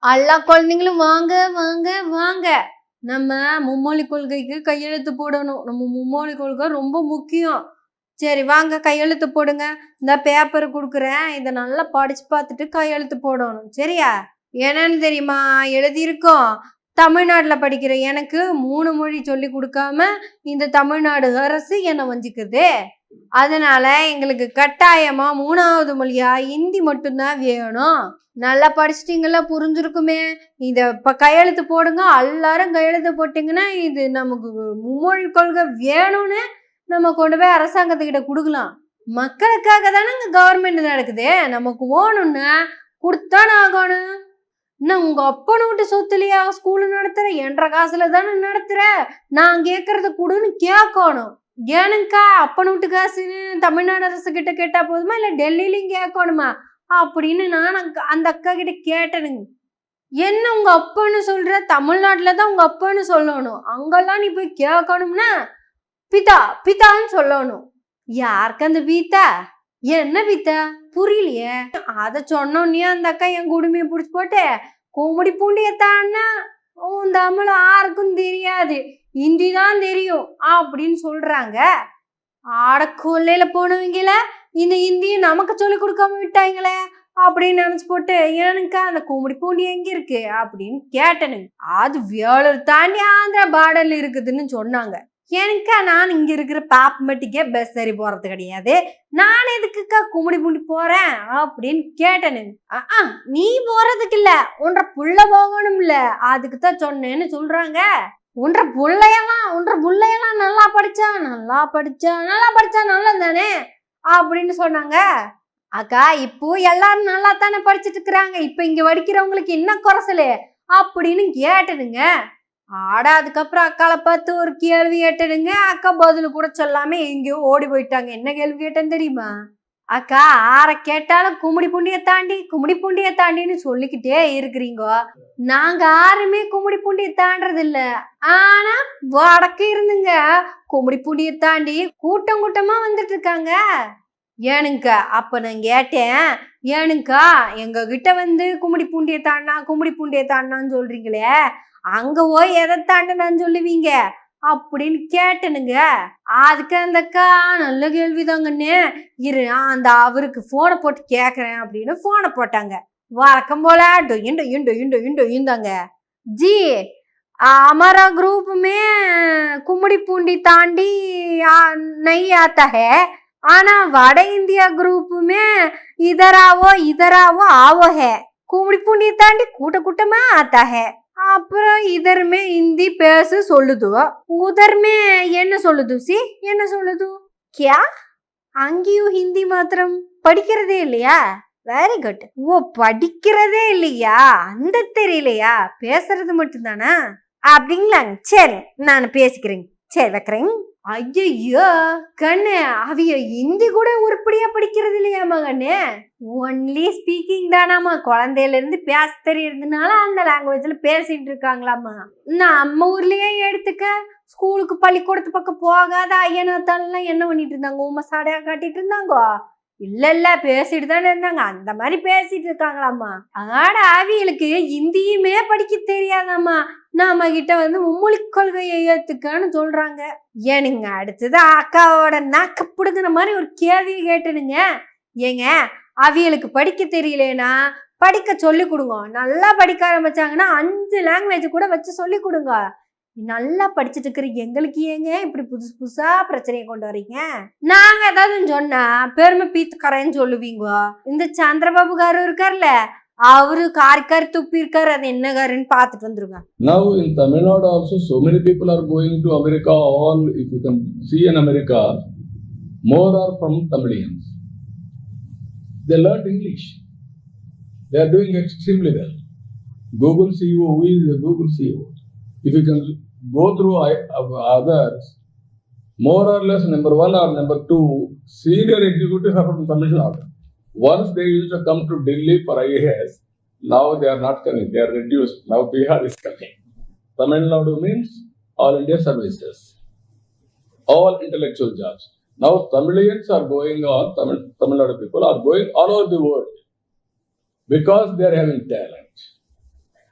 எல்லா குழந்தைங்களும் வாங்க வாங்க வாங்க. நம்ம மும்மொழி கொள்கைக்கு கையெழுத்து போடணும். நம்ம மும்மொழி கொள்கை ரொம்ப முக்கியம். சரி வாங்க கையெழுத்து போடுங்க. இந்த பேப்பர் கொடுக்குறேன், இதை நல்லா படிச்சு பார்த்துட்டு கையெழுத்து போடணும். சரியா? என்னன்னு தெரியுமா எழுதியிருக்கோம்? தமிழ்நாட்டில் படிக்கிற எனக்கு 3 மொழி சொல்லி கொடுக்காம இந்த தமிழ்நாடு அரசு என்னை வஞ்சிக்குது. அதனால எங்களுக்கு கட்டாயமா 3வது மொழியா ஹிந்தி மட்டும்தான் வேணும். நல்லா படிச்சிட்டிங்களா? புரிஞ்சிருக்குமே. இதை இப்போ கையெழுத்து போடுங்க. எல்லாரும் கையெழுத்து போட்டிங்கன்னா இது நமக்கு மும்மொழி கொள்கை வேணும்னு நம்ம கொண்டு போய் அரசாங்கத்துக்கிட்ட கொடுக்கலாம். மக்களுக்காக தானே இங்கே கவர்மெண்ட் நடக்குது. நமக்கு வேணும்னா கொடுத்தானே ஆகணும். இன்னும் உங்கள் அப்பனை விட்டு சொத்துலையா ஸ்கூலு நடத்துகிற? என்ற காசுல தானே நடத்துகிற. நான் கேட்கறது கொடுன்னு கேட்கணும். ஏனுங்கக்கா அப்பனை விட்டு காசுன்னு தமிழ்நாடு அரசு கிட்ட கேட்டால் போதுமா, இல்லை டெல்லியிலையும் கேட்கணுமா அப்படின்னு நான் அந்த அக்கா கிட்ட கேட்டேனுங்க. என்ன உங்கள் அப்பன்னு சொல்கிற? தமிழ்நாட்டில் தான் உங்கள் அப்பன்னு சொல்லணும். அங்கெல்லாம் நீ போய் கேட்கணும்னா பிதா பிதான்னு சொல்லணும். யாருக்கு அந்த பீத்தா? என்ன பீத்தா புரியலையே. அதை சொன்னோன்னே அந்த அக்கா என் குடுமையை பிடிச்சி போட்டு கும்மிடி பூண்டியத்தான்னா உன் தமிழ் யாருக்கும் தெரியாது, ஹிந்தி தான் தெரியும் அப்படின்னு சொல்றாங்க. ஆட கொள்ளையில போனவங்கள இந்த ஹிந்தியை நமக்கு சொல்லி கொடுக்காம விட்டாங்களே அப்படின்னு நினைச்சு போட்டு எனக்கா அந்த கும்மிடி பூண்டி எங்க இருக்கு அப்படின்னு கேட்டனுங்க. அது வேலூர் தாண்டி ஆந்திரா பார்டர்ல இருக்குதுன்னு சொன்னாங்க. எனக்கா நான் இங்க இருக்கிற பாப்பமட்டிக்கே பஸ் சரி போறது கிடையாது, நான் எதுக்குக்கா கும்மிடி பூண்டி போறேன் அப்படின்னு கேட்டனுங்க. நீ போறதுக்கு இல்ல, உன்ற புள்ள போகணும்ல, அதுக்கு தான் சொன்னேன்னு சொல்றாங்க. உன்ற புள்ளையெல்லாம் நல்லா படிச்சா நல்லா தானே அப்படின்னு சொன்னாங்க. அக்கா இப்போ எல்லாரும் நல்லா தானே படிச்சுட்டு இருக்கிறாங்க, இப்ப இங்க படிக்கிறவங்களுக்கு என்ன குறைசலு அப்படின்னு கேட்டனுங்க. அதுக்கப்புறம் அக்காவை பார்த்து ஒரு கேள்வி கேட்டனுங்க. அக்கா பதில் கூட சொல்லாம எங்கேயோ ஓடி போயிட்டாங்க. என்ன கேள்வி கேட்டேன்னு தெரியுமா? அக்கா ஆரை கேட்டாலும் கும்மிடி பூண்டியை தாண்டின்னு சொல்லிக்கிட்டே இருக்கிறீங்க. நாங்க யாருமே கும்மிடி பூண்டியை தாண்டது இல்ல. ஆனா வடக்கு இருந்துங்க கும்மிடி பூண்டியை தாண்டி கூட்டமா வந்துட்டு இருக்காங்க. ஏனுங்கக்கா அப்ப நான் கேட்டேன், ஏனுங்கக்கா எங்க கிட்ட வந்து கும்மிடி பூண்டியை தாண்டான்னு சொல்றீங்களே, அங்க போய் எதை தாண்டனான்னு சொல்லுவீங்க அப்படின்னு கேட்டனுங்க. அதுக்கு அந்த அக்கா நல்ல கேள்விதாங்கன்னு இரு அந்த அவருக்கு போனை போட்டு கேட்கறேன் அப்படின்னு போனை போட்டாங்க. வழக்கம் போல இந்தாங்க ஜி हमारा ग्रुप में कुम्मड़ी पूंडी तांडी नहीं आता है, आना वड़ इंडिया ग्रुप में इधर आओ आवो है. कुम्मड़ी पूंडी तांडी கூட்டமா आता है. அப்புறம் இதர் மே ஹிந்தி பேச சொல்லுது, உதர் மே என்ன சொல்லுது? என்ன சொல்லுது? கியா அங்கேயும் ஹிந்தி மாத்திரம் படிக்கிறதே இல்லையா? Very good. ஓ படிக்கிறதே இல்லையா, அந்த தெரியலையா, பேசுறது மட்டும்தானா அப்படிங்களாங்க. சரி நான் பேசிக்கிறேங்க, சரி வைக்கிறேங்க. ஐயோ கண்ணு அவிய ஹிந்தி கூட உருப்படியா படிக்கிறது இல்லையாமா கண்ணு, ஒன்லி ஸ்பீக்கிங் தானாமா. குழந்தையில இருந்து பேச தெரியறதுனால அந்த லாங்குவேஜ்ல பேசிட்டு இருக்காங்களாமா. நம்ம ஊர்லயே எடுத்துக்க, ஸ்கூலுக்கு பள்ளிக்கூடத்து பக்கம் போகாத ஐயனாத்தாலாம் என்ன பண்ணிட்டு இருந்தாங்க? உமா சாடையா காட்டிட்டு இருந்தாங்க? இல்ல பேசிட்டு தானே இருந்தாங்க. அந்த மாதிரி பேசிட்டு இருக்காங்களாமா. அவியலுக்கு ஹிந்தியுமே படிக்க தெரியாதாமா. நாம கிட்ட வந்து மும்மொழி கொள்கையை ஏத்துக்கன்னு சொல்றாங்க. ஏனுங்க அடுத்தது அக்காவோட நாக்கப்படுகிற மாதிரி ஒரு கேள்வி கேட்டுனுங்க. ஏங்க அவியலுக்கு படிக்க தெரியலனா படிக்க சொல்லி கொடுங்க. நல்லா படிக்க ஆரம்பிச்சாங்கன்னா 5 லாங்குவேஜ் கூட வச்சு சொல்லி கொடுங்க. நல்லா படிச்சுட்டு இருக்கிற எங்களுக்கு ஏங்க இப்படி புதுசா பிரச்சனையை கொண்டு வரீங்க? நாங்க ஏதாவது சொன்னா பெருமை பீத்துக்காரன்னு சொல்லுவீங்க. இந்த சந்திரபாபு காரு இருக்கார்ல, அவரு காரி துப்பி இருக்காரு, அது என்ன காருன்னு பார்த்துட்டு வந்துருங்க. Now in Tamil Nadu also so many people are going to America. All if you can see in America, more are from Tamilians. They learned English. They are doing extremely well. Google CEO, who is the Google CEO? If you can go through others, more or less number one or number two, senior executives are from Tamil Nadu. Once they used to come to Delhi for IAS, now they are not coming, they are reduced. Now Bihar is coming. Tamil Nadu means all India services, all intellectual jobs. Now Tamilians are going on, Tamil Nadu people are going all over the world because they are having talent.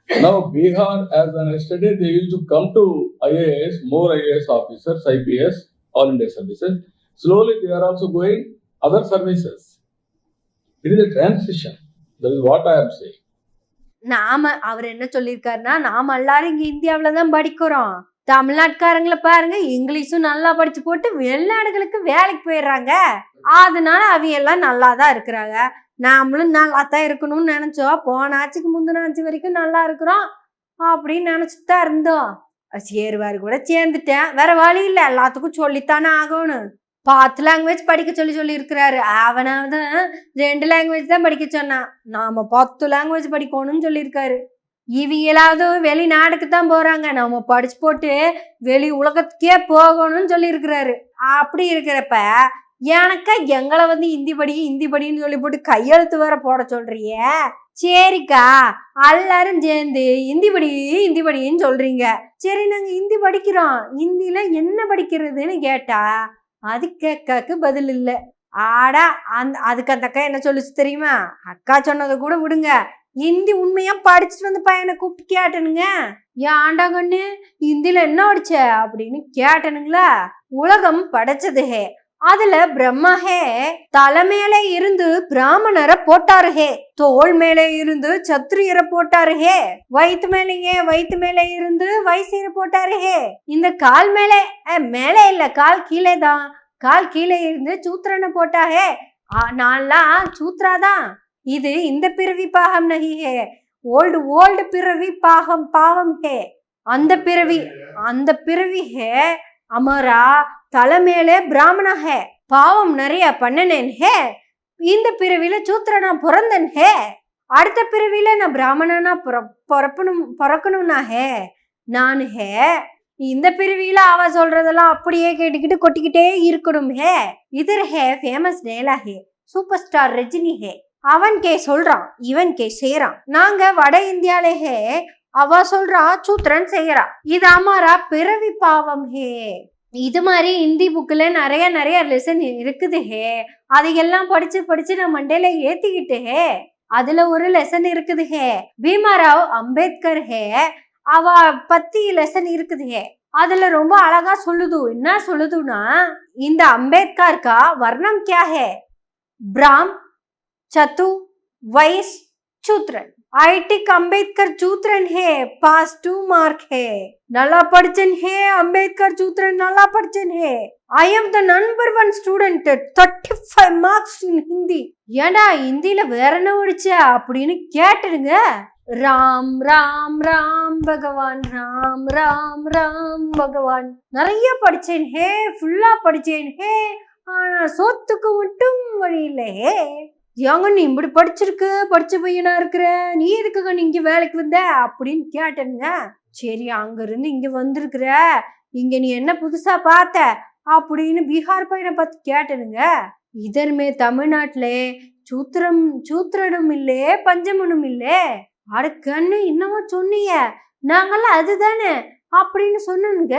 Now Bihar, as an yesterday, they used to come to IAS, more IAS officers, IPS, all India services. Slowly they are also going other services. It is a transition. That is what I am saying. அவர் என்ன சொல்லியிருக்காருன்னா, நாம எல்லாரும் இங்க இந்தியாவில தான் படிக்கிறோம். தமிழ்நாட்டுக்காரங்களை பாருங்க, இங்கிலீஷும் நல்லா படிச்சு போட்டு வெளிநாடுகளுக்கு வேலைக்கு போயிடுறாங்க. அதனால அவங்க எல்லாம் நல்லா தான் இருக்கிறாங்க. நாமளும் நல்லா தான் இருக்கணும்னு நினைச்சோம். போன ஆட்சிக்கு முந்தின ஆட்சி வரைக்கும் நல்லா இருக்கிறோம் அப்படின்னு நினைச்சிட்டு தான் இருந்தோம். சேருவாரு கூட சேர்ந்துட்டேன். வேற வழி இல்லை, எல்லாத்துக்கும் சொல்லித்தானே ஆகணும். 10 லாங்குவேஜ் படிக்க சொல்லி இருக்கிறாரு. அவனாவது 2 லாங்குவேஜ் தான் படிக்க சொன்னான். நாம 10 லாங்குவேஜ் படிக்கணும்னு சொல்லியிருக்காரு. இவங்களாவது வெளிநாடுக்கு தான் போறாங்க, நம்ம படிச்சு போட்டு வெளி உலகத்துக்கே போகணும்னு சொல்லியிருக்கிறாரு. அப்படி இருக்கிறப்ப எனக்கா எங்களை வந்து ஹிந்தி படின்னு சொல்லி போட்டு கையெழுத்து வேற போட சொல்றிய. சரிக்கா, எல்லாரும் சேர்ந்து ஹிந்தி படின்னு சொல்றீங்க. சரி, நாங்க ஹிந்தி படிக்கிறோம். ஹிந்தில என்ன படிக்கிறதுன்னு கேட்டா அது கேட்காக்கு பதில் இல்லை. ஆடா, அதுக்கு அந்த அக்கா என்ன சொல்லிச்சு தெரியுமா? அக்கா சொன்னதை கூட விடுங்க, ஹிந்தி உண்மையா படிச்சுட்டு வந்து பையனை கூப்பிட்டு கேட்டனுங்க. ஏன்டா கண்ணு ஹிந்தில என்ன படிச்ச அப்படின்னு கேட்டனுங்களா. உலகம் படைச்சது ஹே, அதுல பிரம்மா ஹே, தலை மேல இருந்து பிராமணரை போட்டாரு ஹே, தோல் மேல இருந்து சத்திரியரை போட்டாரு ஹே, வயிற்று மேல இருந்து வைசியரை போட்டாரு ஹே, இந்த கால் மேலே இல்ல, கால் கீழே தான், கால் கீழே இருந்து சூத்திரனை போட்டா ஹே. நான்லாம் சூத்ராதான். இது இந்த பிறவி பாகம் நகி ஹே, ஓல்டு பிறவி பாவம் ஹே. அந்த பிறவி ஹே அமரா, தலை மேலே பிராமணா ஹே, பாவம் நிறைய பண்ணனேன் ஹே. இந்த பிறவில சூத்திரனா பிறந்தன் ஹே, அடுத்த பிறவில நான் பிராமணனா பிறக்கணும்னா ஹே நான் ஹே. இந்த பிறவியில அவ சொல்றதெல்லாம் அப்படியே கேட்டுக்கிட்டு கொட்டிக்கிட்டே இருக்கணும் ஹே. இதர் ஹே ஃபேமஸ் டேலா ஹே, சூப்பர் ஸ்டார் ரஜினி ஹே. அவன் கே சொல்றான், இவன் கே செய்யறான். நாங்க வட இந்தியால ஹே, அவ சொல்றா சூத்திரன் செய்யறா. இது அமாரா பிறவி பாவம் ஹே. இது மாதிரி ஹிந்தி புக்கில் நிறைய லெசன் இருக்குது ஹே. அதையெல்லாம் படிச்சு நான் மண்டையில ஏத்திக்கிட்டு ஹே. அதுல ஒரு லெசன் இருக்குது ஹே, பீமாராவ் அம்பேத்கர் ஹே, அவ பத்தி லெசன் இருக்குது ஹே. அதுல ரொம்ப அழகா சொல்லுது. என்ன சொல்லுதுன்னா, இந்த அம்பேத்கர் கா வர்ணம் கியா ஹே, பிராம், சத்து, வைஸ், சூத்ரன். ஐடிக் அம்பேத்கர் சூத்ரன் ஹே, பாஸ் 2 மார்க் ஹே. நல்லா படிச்சன் ஹே, அம்பேத்கர் சூத்ரன் நல்லா படிச்சன் ஹே. I am the number 1 student, 35 marks in Hindi. ஏண்டா ஹிந்தியில வேற என்ன படிச்ச அப்படின்னு கேட்டுடுங்க. ராம் ராம் ராம் பகவான், ராம் ராம் ராம் பகவான். நிறைய படிச்சேன் ஹே, ஃபுல்லா படிச்சேன் ஹே, ஆனா சொத்துக்கு மட்டும் வழி இல்லை ஹே. ஏங்க நீ இப்படி படிச்ச பையனா இருக்கிற, நீ எதுக்குங்க நீ இங்க வேலைக்கு வந்த அப்படின்னு கேட்டனுங்க. சரி, அங்க இருந்து இங்க வந்திருக்கிற, இங்க நீ என்ன புதுசா பார்த்த அப்படின்னு பீகார் பையனை பார்த்து கேட்டனுங்க. இதர்மே தமிழ்நாட்டுல சூத்திரனும் இல்லே, பஞ்சமனும் இல்லே. அடுக்கன்னு என்னவோ சொன்னீங்க, நாங்கெல்லாம் அதுதானே அப்படின்னு சொன்னனுங்க.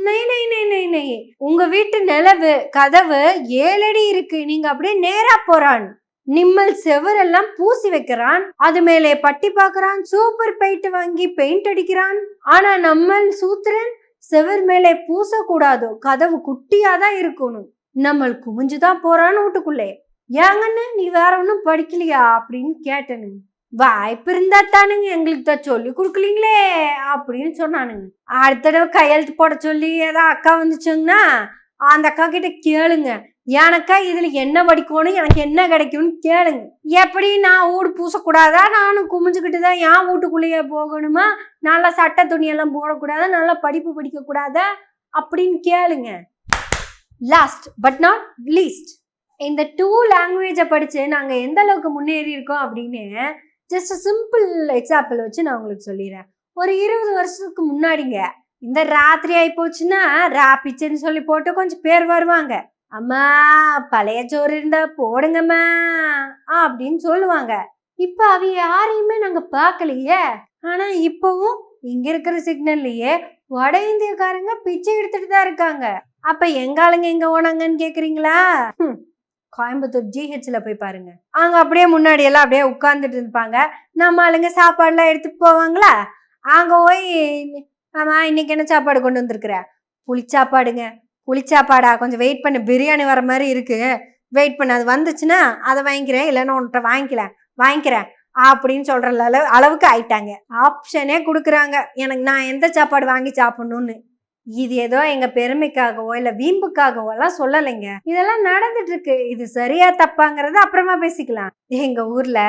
நை, உங்க வீட்டு நிலவு கதவு 7 அடி இருக்கு, நீங்க அப்படியே நேரா போறான். நிம்மல் செவரெல்லாம் பூசி வைக்கிறான், அது மேலே பட்டி பாக்குறான், சூப்பர் பெயிண்ட் வாங்கி பெயிண்ட் அடிக்கிறான். ஆனா நம்ம சூத்திரன் செவர் மேலே பூசக்கூடாதோ, கதவு குட்டியாதான் இருக்கணும், நம்ம குமிஞ்சுதான் போறான்னு வீட்டுக்குள்ளே. ஏங்கன்னு நீ வேற ஒன்னும் படிக்கலையா அப்படின்னு கேட்டனு. வாய்ப்பு இருந்தா தானுங்க, எங்களுக்கு தான் சொல்லி கொடுக்கலீங்களே அப்படின்னு சொன்னானுங்க. அடுத்த தடவை கையெழுத்து போட சொல்லி ஏதோ அக்கா வந்துச்சுங்கன்னா அந்த அக்கா கிட்ட கேளுங்க, எனக்கா இதுல என்ன படிக்கணும், எனக்கு என்ன கிடைக்கும்னு கேளுங்க. எப்படி நான் வீடு பூசக்கூடாதா, நானும் குமிஞ்சுக்கிட்டு தான் என் வீட்டுக்குள்ளேயே போகணுமா, நல்லா சட்டை துணியெல்லாம் போடக்கூடாதா, நல்லா படிப்பு படிக்க கூடாதா அப்படின்னு கேளுங்க. லாஸ்ட் பட் நாட் லீஸ்ட், இந்த 2 லாங்குவேஜை படிச்சு நாங்க எந்த அளவுக்கு முன்னேறி இருக்கோம் அப்படின்னு ஜஸ்ட் சிம்பிள் எக்ஸாம்பிள் வச்சு நான் உங்களுக்கு சொல்லிடுறேன். ஒரு 20 வருஷத்துக்கு முன்னாடிங்க இந்த ராத்திரி ஆயி போச்சுன்னா ராப்பிச்சுன்னு சொல்லி போட்டு கொஞ்சம் பேர் வருவாங்க. அம்மா பழைய சோறு இருந்தா போடுங்கம்மா அப்படின்னு சொல்லுவாங்க. இப்ப அவ யாரையுமே நாங்க பார்க்கலையே. ஆனா இப்பவும் இங்க இருக்கிற சிக்னல்லையே வட இந்தியக்காரங்க பிச்சை எடுத்துட்டு தான் இருக்காங்க. அப்ப எங்க ஆளுங்க எங்க ஓனாங்கன்னு கேக்குறீங்களா? கோயம்புத்தூர் ஜிஹெச்ல போய் பாருங்க. அங்க அப்படியே முன்னாடி எல்லாம் அப்படியே உட்கார்ந்துட்டு இருப்பாங்க. நம்ம ஆளுங்க சாப்பாடுலாம் எடுத்துட்டு போவாங்களா? அங்க போய் ஆமா இன்னைக்கு என்ன சாப்பாடு கொண்டு வந்திருக்கிற? புளிச்சாப்பாடுங்க. புளிச்சாப்பாடா? கொஞ்சம் வெயிட் பண்ணு, பிரியாணி வர மாதிரி இருக்கு, வெயிட் பண்ணு, அது வந்துச்சுன்னா அதை வாங்கிக்கிறேன், இல்லைன்னா உன்கிட்ட வாங்கிக்கிறேன் அப்படின்னு சொல்ற அளவுக்கு ஆயிட்டாங்க. ஆப்ஷனே கொடுக்குறாங்க எனக்கு நான் எந்த சாப்பாடு வாங்கி சாப்பிடணும்னு. இது ஏதோ எங்க பெருமைக்காகவோ இல்ல வீம்புக்காகவோ எல்லாம் சொல்லலைங்க. இதெல்லாம் நடந்துட்டு இருக்கு. இது சரியா தப்பாங்கிறது அப்புறமா பேசிக்கலாம். எங்க ஊர்ல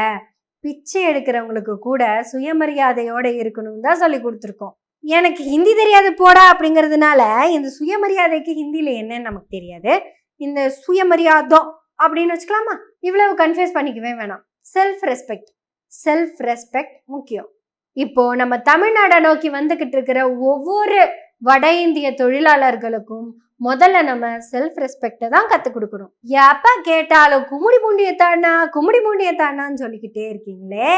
பிச்சை எடுக்கிறவங்களுக்கு கூட சுயமரியாதையோட இருக்கணும் தான் சொல்லி கொடுத்துருக்கோம். எனக்கு ஹிந்தி தெரியாது போடா அப்படிங்கிறதுனால இந்த சுயமரியாதைக்கு ஹிந்தியில என்னன்னு நமக்கு தெரியாது. இந்த சுயமரியாதம் அப்படின்னு வச்சுக்கலாமா? இவ்வளவு கன்ஃபியூஸ் பண்ணிக்கவே வேணாம். செல்ஃப் ரெஸ்பெக்ட் முக்கியம். இப்போ நம்ம தமிழ்நாடை நோக்கி வந்துகிட்டு இருக்கிற ஒவ்வொரு வட இந்திய தொழிலாளர்களுக்கும் முதல்ல நம்ம செல்ஃப் ரெஸ்பெக்டை தான் கற்றுக் கொடுக்கணும். எப்ப கேட்டாலும் கும்மிடி பூண்டியத்தானா சொல்லிக்கிட்டே இருக்கீங்களே,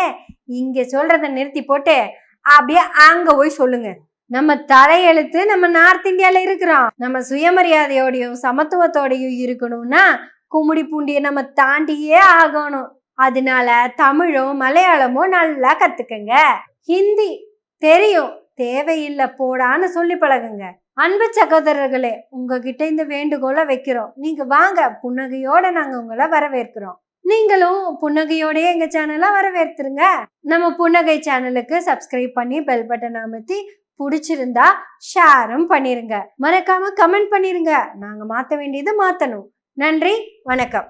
இங்க சொல்றத நிறுத்தி போட்டு அப்படியே அங்க போய் சொல்லுங்க. நம்ம தலையெழுத்து நம்ம நார்த் இந்தியால இருக்கிறோம். நம்ம சுயமரியாதையோடையும் சமத்துவத்தோடையும் இருக்கணும்னா கும்மிடி பூண்டியை நம்ம தாண்டியே ஆகணும். அதனால தமிழும் மலையாளமும் நல்லா கத்துக்கங்க. ஹிந்தி தெரியும், தேவையில்லை போடான்னு சொல்லி பழகுங்க. அன்பு சகோதரர்களே, உங்ககிட்ட இந்த வேண்டுகோளை வைக்கிறோம். நீங்க வாங்க, புன்னகையோட நாங்க உங்களை வரவேற்கிறோம். நீங்களும் புன்னகையோடய எங்க சேனலை வரவேற்றுருங்க. நம்ம புன்னகை சேனலுக்கு சப்ஸ்கிரைப் பண்ணி பெல் பட்டன் அமர்த்தி பிடிச்சிருந்தா ஷேரும் பண்ணிருங்க. மறக்காம கமெண்ட் பண்ணிருங்க. நாங்க மாத்த வேண்டியது மாத்தணும். நன்றி, வணக்கம்.